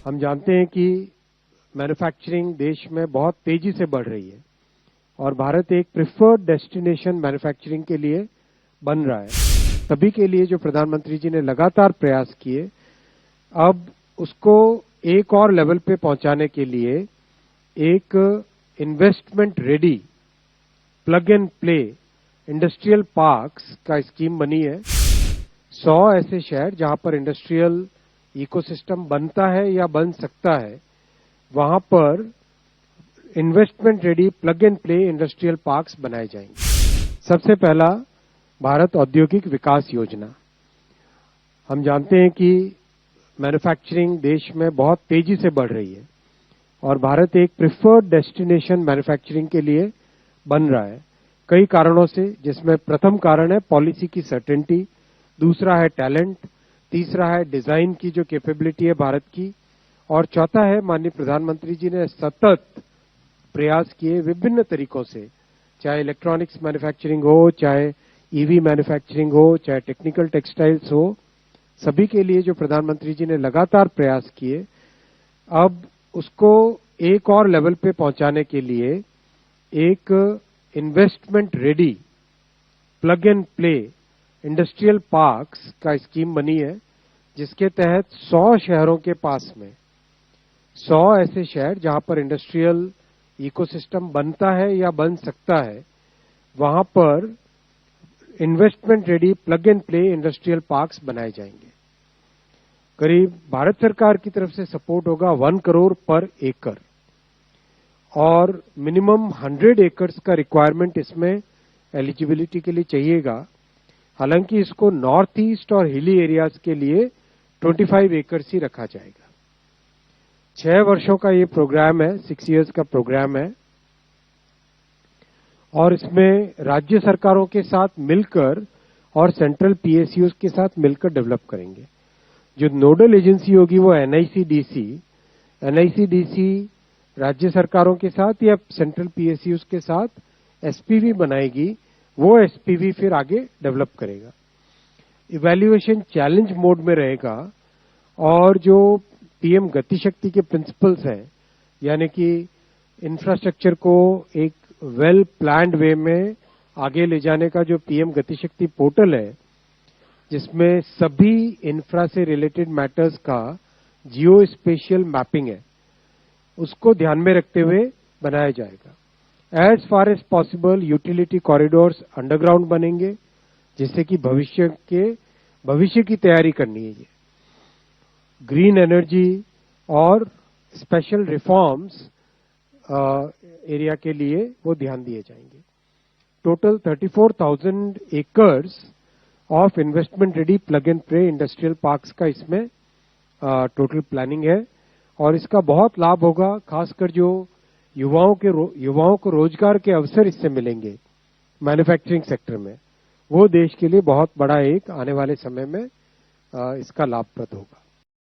हम जानते हैं कि मैन्युफैक्चरिंग देश में बहुत तेजी से बढ़ रही है और भारत एक प्रिफर्ड डेस्टिनेशन मैन्युफैक्चरिंग के लिए बन रहा है। सभी के लिए जो प्रधानमंत्री जी ने लगातार प्रयास किए, अब उसको एक और लेवल पे पहुंचाने के लिए एक investment ready plug and play industrial parks का स्कीम बनी है। 100 ऐसे शहर जहां पर इंडस्ट्रियल इकोसिस्टम बनता है या बन सकता है, वहां पर investment ready plug and play industrial parks बनाए जाएंगे। सबसे पहला भारत औद्योगिक विकास योजना। हम जानते हैं कि मैन्युफैक्चरिंग देश में बहुत तेजी से बढ़ रही है और भारत एक प्रिफर्ड डेस्टिनेशन मैन्युफैक्चरिंग के लिए बन रहा है कई कारणों से, जिसमें प्रथम कारण है पॉलिसी की सर्टेनिटी, दूसरा है टैलेंट, तीसरा है डिजाइन की जो कैपेबिलिटी है भारत की, और चौथा है माननीय प्रधानमंत्री जी ने सतत प्रयास किए विभिन्न तरीकों से, चाहे इलेक्ट्रॉनिक्स मैन्युफैक्चरिंग हो, चाहे ईवी मैन्युफैक्चरिंग हो, चाहे टेक्निकल टेक्सटाइल्स हो, सभी के लिए जो प्रधानमंत्री जी ने लगातार प्रयास किए, अब उसको एक और लेवल पे पहुंचाने के लिए एक investment ready plug and play industrial parks का स्कीम बनी है, जिसके तहत 100 शहरों के पास में 100 ऐसे शहर जहां पर इंडस्ट्रियल इकोसिस्टम बनता है या बन सकता है, वहां पर investment ready plug and play industrial parks बनाए जाएंगे। करीब भारत सरकार की तरफ से सपोर्ट होगा 1 करोड़ पर एकड़ और मिनिमम 100 एकर्स का रिक्वायरमेंट इसमें एलिजिबिलिटी के लिए चाहिएगा। हालांकि इसको नॉर्थ ईस्ट और हिली एरियाज के लिए 25 एकर्स ही रखा जाएगा। 6 वर्षों का ये प्रोग्राम है, 6 इयर्स का प्रोग्राम है और इसमें राज्य सरकारों के साथ मिलकर और सेंट्रल पीएसयूज के साथ मिलकर डेवलप करेंगे। जो नोडल एजेंसी होगी वो एनआईसीडीसी राज्य सरकारों के साथ या सेंट्रल पीएसयूज के साथ एसपीवी बनाएगी, वो एसपीवी फिर आगे डेवलप करेगा। इवैल्यूएशन चैलेंज मोड में रहेगा और जो पीएम गति शक्ति के प्रिंसिपल्स हैं, यानी कि इंफ्रास्ट्रक्चर को एक वेल प्लान्ड वे में आगे ले जाने का जो पीएम गति शक्ति पोर्टल है, जिसमें सभी इंफ्रा से रिलेटेड मैटर्स का जियो स्पेशियल मैपिंग है, उसको ध्यान में रखते हुए बनाया जाएगा। As far as possible utility corridors underground बनेंगे, जिससे कि भविष्य की तैयारी करनी है। ग्रीन एनर्जी और स्पेशल रिफॉर्म्स एरिया के लिए वो ध्यान दिए जाएंगे। Total 34,000 acres of investment ready plug and play industrial parks का इसमें टोटल प्लानिंग है और इसका बहुत लाभ होगा, खासकर जो युवाओं को रोजगार के अवसर इससे मिलेंगे मैन्युफैक्चरिंग सेक्टर में, वो देश के लिए बहुत बड़ा एक आने वाले समय में इसका लाभप्रद होगा।